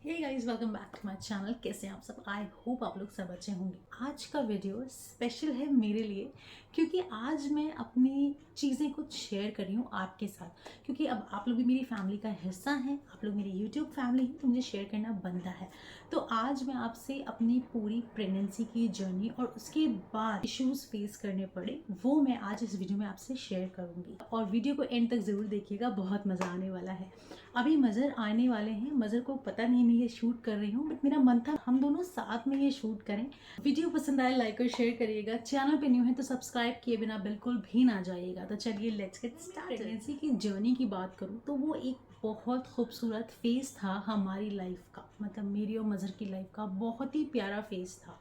Hey guys, welcome back to my channel. कैसे हैं आप सब? आई होप आप लोग सब अच्छे होंगे। आज का वीडियो स्पेशल है मेरे लिए क्योंकि आज मैं अपनी चीज़ें कुछ शेयर कर रही हूँ आपके साथ, क्योंकि अब आप लोग भी मेरी फैमिली का हिस्सा हैं, आप लोग मेरी यूट्यूब फैमिली हैं, तो मुझे शेयर करना बनता है। तो आज मैं आपसे अपनी पूरी प्रेगनेंसी की जर्नी और उसके बाद इश्यूज़ फेस करने पड़े वो मैं आज इस वीडियो में आपसे शेयर करूँगी। और वीडियो को एंड तक ज़रूर देखिएगा, बहुत मज़ा आने वाला है। अभी मज़र आने वाले हैं, मज़र को पता नहीं मैं ये शूट कर रही हूँ, बट मेरा मन था हम दोनों साथ में ये शूट करें। वीडियो पसंद आए लाइक और शेयर करिएगा। चैनल पे न्यू है तो सब्सक्राइब किए बिना बिल्कुल भी ना जाइएगा। तो चलिए लेट्स गेट स्टार्टेड। प्रेगनेंसी की जर्नी की बात करूँ तो वो एक बहुत खूबसूरत फेज़ था हमारी लाइफ का, मतलब मेरी और मज़र की लाइफ का बहुत ही प्यारा फेज़ था।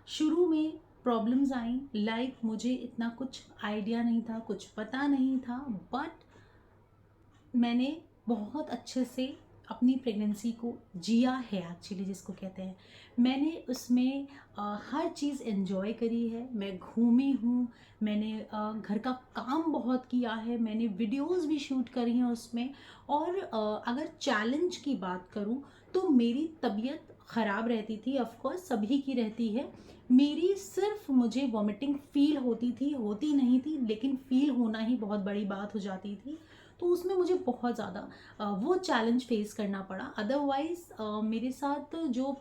शुरू में प्रॉब्लम्स आई, लाइक मुझे इतना कुछ आइडिया नहीं था, कुछ पता नहीं था, बट मैंने बहुत अच्छे से अपनी प्रेगनेंसी को जिया है, एक्चुअली जिसको कहते हैं। मैंने उसमें हर चीज़ एंजॉय करी है। मैं घूमी हूँ, मैंने घर का काम बहुत किया है, मैंने वीडियोस भी शूट करी हैं उसमें। और अगर चैलेंज की बात करूँ तो मेरी तबीयत ख़राब रहती थी, ऑफ कोर्स सभी की रहती है। मेरी सिर्फ मुझे वॉमिटिंग फील होती थी, होती नहीं थी, लेकिन फील होना ही बहुत बड़ी बात हो जाती थी। तो उसमें मुझे बहुत ज़्यादा वो चैलेंज फेस करना पड़ा। अदरवाइज़ मेरे साथ जो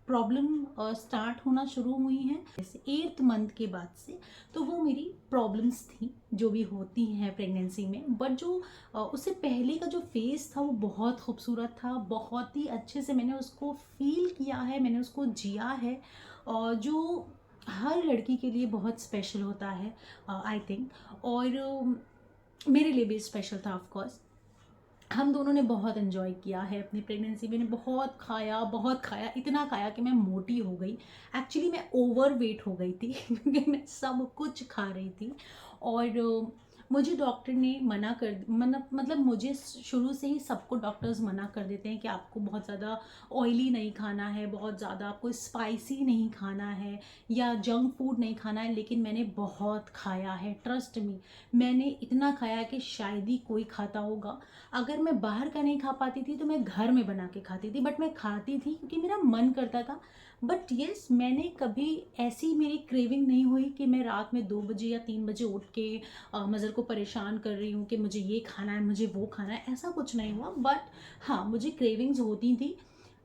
प्रॉब्लम स्टार्ट होना शुरू हुई हैं जैसे 8th मंथ के बाद से, तो वो मेरी प्रॉब्लम्स थी जो भी होती हैं प्रेगनेंसी में। बट जो उससे पहले का जो फेज़ था वो बहुत खूबसूरत था, बहुत ही अच्छे से मैंने उसको फील किया है, मैंने उसको जिया है। और जो हर लड़की के लिए बहुत स्पेशल होता है, आई थिंक। और मेरे लिए भी स्पेशल था ऑफ कोर्स। हम दोनों ने बहुत एंजॉय किया है अपनी प्रेगनेंसी में। मैंने बहुत खाया, इतना खाया कि मैं मोटी हो गई। एक्चुअली मैं ओवर वेट हो गई थी क्योंकि मैं सब कुछ खा रही थी। और मुझे डॉक्टर ने मना कर मतलब मुझे शुरू से ही सबको डॉक्टर्स मना कर देते हैं कि आपको बहुत ज़्यादा ऑयली नहीं खाना है, बहुत ज़्यादा आपको स्पाइसी नहीं खाना है या जंक फूड नहीं खाना है। लेकिन मैंने बहुत खाया है, ट्रस्ट मी। मैंने इतना खाया कि शायद ही कोई खाता होगा। अगर मैं बाहर का नहीं खा पाती थी तो मैं घर में बना के खाती थी, बट मैं खाती थी क्योंकि मेरा मन करता था। बट येस, मैंने कभी ऐसी मेरी क्रेविंग नहीं हुई कि मैं रात में 2 बजे या 3 बजे उठ के मज़र को परेशान कर रही हूँ कि मुझे ये खाना है, मुझे वो खाना है। ऐसा कुछ नहीं हुआ। बट हाँ, मुझे क्रेविंग्स होती थी।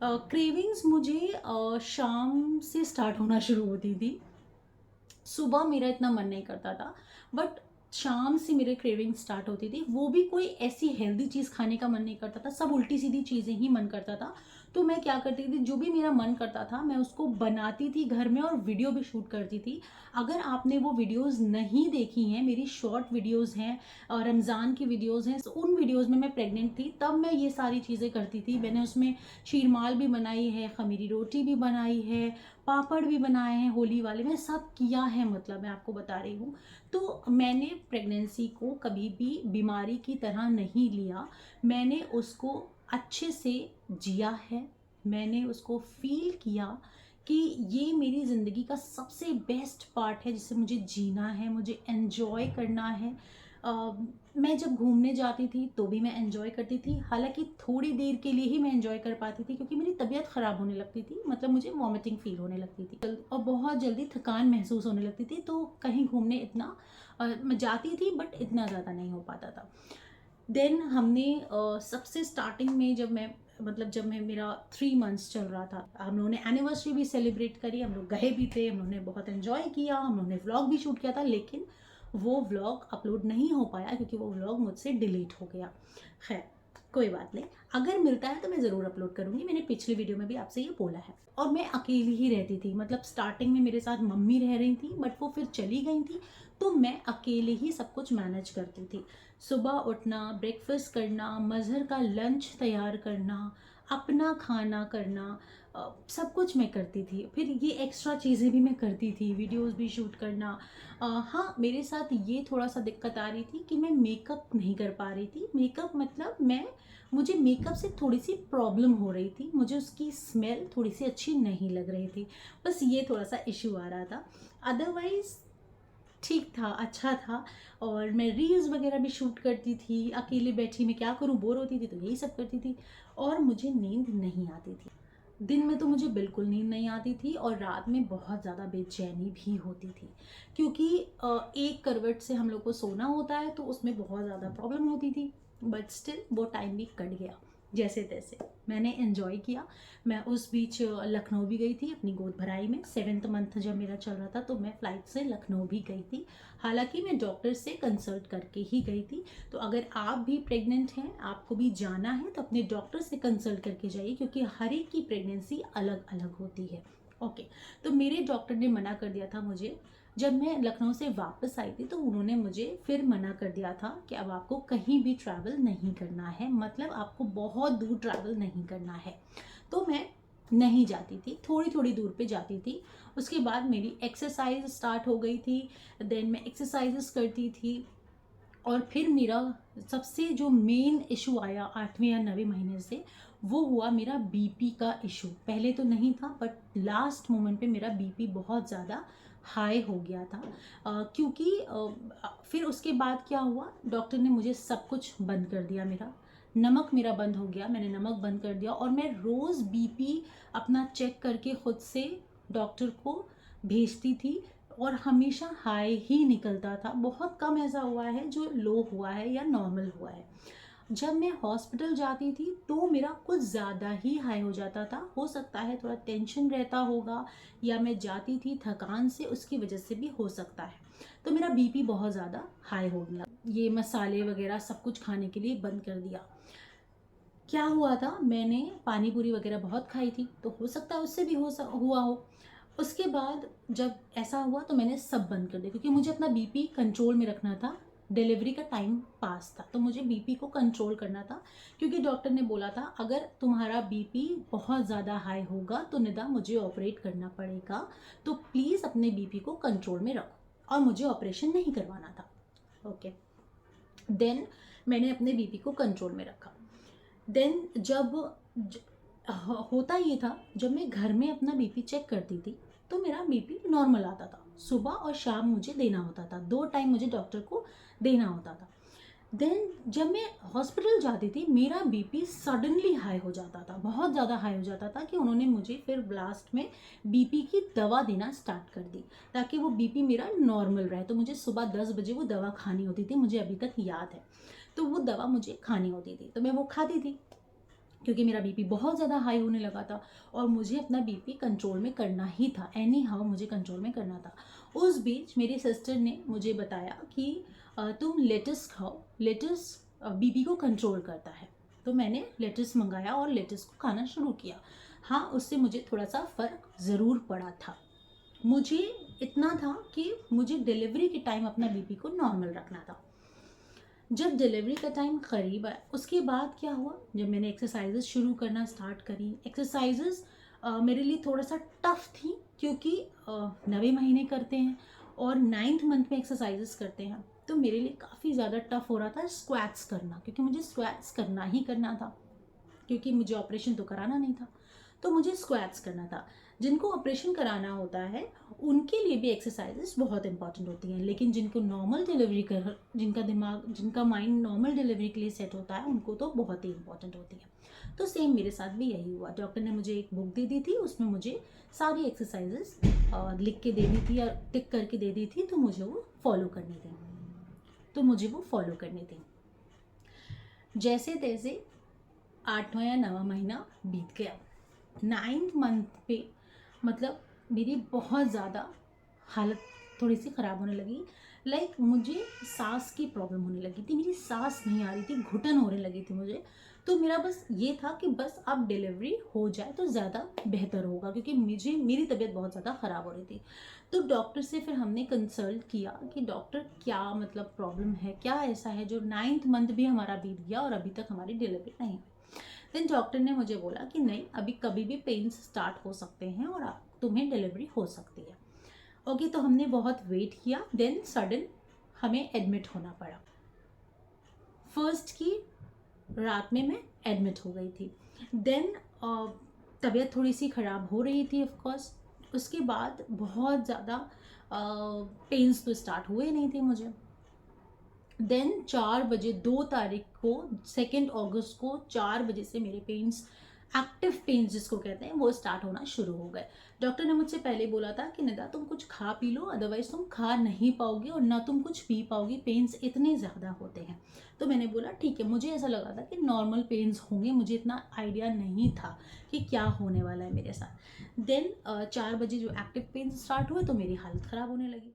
क्रेविंग्स मुझे शाम से स्टार्ट होना शुरू होती थी। सुबह मेरा इतना मन नहीं करता था, बट शाम से मेरे क्रेविंग स्टार्ट होती थी। वो भी कोई ऐसी हेल्दी चीज़ खाने का मन नहीं करता था, सब उल्टी सीधी चीज़ें ही मन करता था। तो मैं क्या करती थी, जो भी मेरा मन करता था मैं उसको बनाती थी घर में और वीडियो भी शूट करती थी। अगर आपने वो वीडियोस नहीं देखी हैं, मेरी शॉर्ट वीडियोस हैं और रमज़ान की वीडियोस हैं, तो उन वीडियोस में मैं प्रेग्नेंट थी तब मैं ये सारी चीज़ें करती थी। मैंने उसमें शीरमाल भी बनाई है, खमीरी रोटी भी बनाई है, पापड़ भी बनाए हैं होली वाले, मैं सब किया है, मतलब मैं आपको बता रही हूँ। तो मैंने प्रेगनेंसी को कभी भी बीमारी की तरह नहीं लिया। मैंने उसको अच्छे से जिया है, मैंने उसको फील किया कि ये मेरी ज़िंदगी का सबसे बेस्ट पार्ट है जिसे मुझे जीना है, मुझे एन्जॉय करना है। अ, मैं जब घूमने जाती थी तो भी मैं एंजॉय करती थी, हालांकि थोड़ी देर के लिए ही मैं एंजॉय कर पाती थी क्योंकि मेरी तबीयत ख़राब होने लगती थी, मतलब मुझे वॉमिटिंग फील होने लगती थी और बहुत जल्दी थकान महसूस होने लगती थी। तो कहीं घूमने इतना मैं जाती थी बट इतना ज़्यादा नहीं हो पाता था। देन हमने सबसे स्टार्टिंग में जब मैं मेरा 3 मंथ्स चल रहा था, हम लोगों ने एनिवर्सरी भी सेलिब्रेट करी, हम लोग गए भी थे, हम लोगों ने बहुत एंजॉय किया, हम लोगों ने व्लॉग भी शूट किया था। लेकिन वो व्लॉग अपलोड नहीं हो पाया क्योंकि वो व्लॉग मुझसे डिलीट हो गया। खैर, कोई बात नहीं, अगर मिलता है तो मैं ज़रूर अपलोड करूँगी। मैंने पिछले वीडियो में भी आपसे ये बोला है। और मैं अकेली ही रहती थी, मतलब स्टार्टिंग में मेरे साथ मम्मी रह रही थी बट वो फिर चली गई थी, तो मैं अकेले ही सब कुछ मैनेज करती थी। सुबह उठना, ब्रेकफास्ट करना, मज़हर का लंच तैयार करना, अपना खाना करना, सब कुछ मैं करती थी। फिर ये एक्स्ट्रा चीज़ें भी मैं करती थी, वीडियोस भी शूट करना। हाँ, मेरे साथ ये थोड़ा सा दिक्कत आ रही थी कि मैं मेकअप नहीं कर पा रही थी। मेकअप मतलब मुझे मेकअप से थोड़ी सी प्रॉब्लम हो रही थी, मुझे उसकी स्मेल थोड़ी सी अच्छी नहीं लग रही थी। बस ये थोड़ा सा इशू आ रहा था। अदरवाइज़ ठीक था, अच्छा था। और मैं रील्स वगैरह भी शूट करती थी, अकेले बैठी मैं क्या करूँ, बोर होती थी तो यही सब करती थी और मुझे नींद नहीं आती थी। दिन में तो मुझे बिल्कुल नींद नहीं आती थी और रात में बहुत ज़्यादा बेचैनी भी होती थी, क्योंकि एक करवट से हम लोग को सोना होता है तो उसमें बहुत ज़्यादा प्रॉब्लम होती थी। बट स्टिल वो टाइम भी कट गया जैसे तैसे, मैंने एंजॉय किया। मैं उस बीच लखनऊ भी गई थी अपनी गोद भराई में। 7th मंथ जब मेरा चल रहा था तो मैं फ़्लाइट से लखनऊ भी गई थी, हालांकि मैं डॉक्टर से कंसल्ट करके ही गई थी। तो अगर आप भी प्रेग्नेंट हैं, आपको भी जाना है, तो अपने डॉक्टर से कंसल्ट करके जाइए, क्योंकि हर एक की प्रेगनेंसी अलग अलग होती है। ओके, तो मेरे डॉक्टर ने मना कर दिया था मुझे। जब मैं लखनऊ से वापस आई थी तो उन्होंने मुझे फिर मना कर दिया था कि अब आपको कहीं भी ट्रैवल नहीं करना है, मतलब आपको बहुत दूर ट्रैवल नहीं करना है। तो मैं नहीं जाती थी, थोड़ी थोड़ी दूर पे जाती थी। उसके बाद मेरी एक्सरसाइज स्टार्ट हो गई थी। देन मैं एक्सरसाइजेस करती थी। और फिर मेरा सबसे जो मेन इशू आया 8वें या 9वें महीने से, वो हुआ मेरा बीपी का इशू। पहले तो नहीं था, बट लास्ट मोमेंट पे मेरा बीपी बहुत ज़्यादा हाई हो गया था। क्योंकि फिर उसके बाद क्या हुआ, डॉक्टर ने मुझे सब कुछ बंद कर दिया। नमक मेरा बंद हो गया, मैंने नमक बंद कर दिया, और मैं रोज़ बीपी अपना चेक करके खुद से डॉक्टर को भेजती थी, और हमेशा हाई ही निकलता था। बहुत कम ऐसा हुआ है जो लो हुआ है या नॉर्मल हुआ है। जब मैं हॉस्पिटल जाती थी तो मेरा कुछ ज़्यादा ही हाई हो जाता था। हो सकता है थोड़ा टेंशन रहता होगा, या मैं जाती थी थकान से, उसकी वजह से भी हो सकता है। तो मेरा बीपी बहुत ज़्यादा हाई हो गया। ये मसाले वगैरह सब कुछ खाने के लिए बंद कर दिया। क्या हुआ था, मैंने पानी पूरी वगैरह बहुत खाई थी, तो हो सकता है उससे भी हुआ हो। उसके बाद जब ऐसा हुआ तो मैंने सब बंद कर दिया, क्योंकि मुझे अपना बीपी कंट्रोल में रखना था। डिलीवरी का टाइम पास था तो मुझे बीपी को कंट्रोल करना था, क्योंकि डॉक्टर ने बोला था अगर तुम्हारा बीपी बहुत ज़्यादा हाई होगा तो निदा मुझे ऑपरेट करना पड़ेगा, तो प्लीज़ अपने बीपी को कंट्रोल में रखो, और मुझे ऑपरेशन नहीं करवाना था। ओके, देन मैंने अपने बीपी को कंट्रोल में रखा। देन होता ये था, जब मैं घर में अपना बीपी चेक करती थी तो मेरा बीपी नॉर्मल आता था। सुबह और शाम मुझे देना होता था, 2 टाइम मुझे डॉक्टर को देना होता था। देन जब मैं हॉस्पिटल जाती थी मेरा बीपी सडनली हाई हो जाता था, बहुत ज़्यादा हाई हो जाता था, कि उन्होंने मुझे फिर लास्ट में बीपी की दवा देना स्टार्ट कर दी, ताकि वो बीपी मेरा नॉर्मल रहे। तो मुझे सुबह 10 बजे वो दवा खानी होती थी, मुझे अभी तक याद है। तो वो दवा मुझे खानी होती थी, तो मैं वो खाती थी, क्योंकि मेरा बीपी बहुत ज़्यादा हाई होने लगा था और मुझे अपना बीपी कंट्रोल में करना ही था। एनी हाउ मुझे कंट्रोल में करना था। उस बीच मेरी सिस्टर ने मुझे बताया कि तुम लेटस खाओ, लेटस बीपी को कंट्रोल करता है। तो मैंने लेटस मंगाया और लेटस को खाना शुरू किया। हाँ, उससे मुझे थोड़ा सा फ़र्क ज़रूर पड़ा था। मुझे इतना था कि मुझे डिलीवरी के टाइम अपना बीपी को नॉर्मल रखना था। जब डिलीवरी का टाइम करीब आया उसके बाद क्या हुआ, जब मैंने एक्सरसाइजेस शुरू करना स्टार्ट करी। एक्सरसाइजेस मेरे लिए थोड़ा सा टफ थी, क्योंकि 9वें महीने करते हैं और 9th मंथ में एक्सरसाइजेस करते हैं, तो मेरे लिए काफ़ी ज़्यादा टफ हो रहा था स्क्वैट्स करना, क्योंकि मुझे स्क्वैट्स करना ही करना था, क्योंकि मुझे ऑपरेशन तो कराना नहीं था, तो मुझे स्क्वैट्स करना था। जिनको ऑपरेशन कराना होता है उनके लिए भी एक्सरसाइजेस बहुत इंपॉर्टेंट होती हैं, लेकिन जिनको नॉर्मल डिलीवरी कर जिनका माइंड नॉर्मल डिलीवरी के लिए सेट होता है, उनको तो बहुत ही इंपॉर्टेंट होती है। तो सेम मेरे साथ भी यही हुआ। डॉक्टर ने मुझे एक बुक दे दी थी, उसमें मुझे सारी एक्सरसाइजेस लिख के दे दी थी या टिक करके दे दी थी, तो मुझे वो फॉलो करनी थी। जैसे तैसे 8वां या 9वां महीना बीत गया। 9th मंथ पे मतलब मेरी बहुत ज़्यादा हालत थोड़ी सी ख़राब होने लगी। मुझे सांस की प्रॉब्लम होने लगी थी, मेरी सांस नहीं आ रही थी, घुटन होने लगी थी मुझे। तो मेरा बस ये था कि बस अब डिलीवरी हो जाए तो ज़्यादा बेहतर होगा, क्योंकि मेरी तबीयत बहुत ज़्यादा ख़राब हो रही थी। तो डॉक्टर से फिर हमने कंसल्ट किया कि डॉक्टर क्या मतलब प्रॉब्लम है, क्या ऐसा है जो 9th मंथ भी हमारा बीत गया और अभी तक हमारी डिलीवरी नहीं हुई। देन डॉक्टर ने मुझे बोला कि नहीं, अभी कभी भी पेन्स स्टार्ट हो सकते हैं और तुम्हें डिलीवरी हो सकती है। ओके, तो हमने बहुत वेट किया। देन सडन हमें एडमिट होना पड़ा। फर्स्ट की रात में मैं एडमिट हो गई थी। देन तबीयत थोड़ी सी ख़राब हो रही थी ऑफकोर्स। उसके बाद बहुत ज़्यादा पेन्स तो स्टार्ट हुए नहीं थे मुझे। देन 4 बजे 2 तारीख को 2 अगस्त को 4 बजे से मेरे पेन्स एक्टिव पेन्स जिसको कहते हैं वो स्टार्ट होना शुरू हो गए। डॉक्टर ने मुझसे पहले बोला था कि निदा तुम कुछ खा पी लो, अदरवाइज तुम खा नहीं पाओगी और ना तुम कुछ पी पाओगी, पेन्स इतने ज़्यादा होते हैं। तो मैंने बोला ठीक है, मुझे ऐसा लगा था कि नॉर्मल पेन्स होंगे, मुझे इतना आइडिया नहीं था कि क्या होने वाला है मेरे साथ। देन 4 बजे जो एक्टिव पेन्स स्टार्ट हुए तो मेरी हालत ख़राब होने लगी।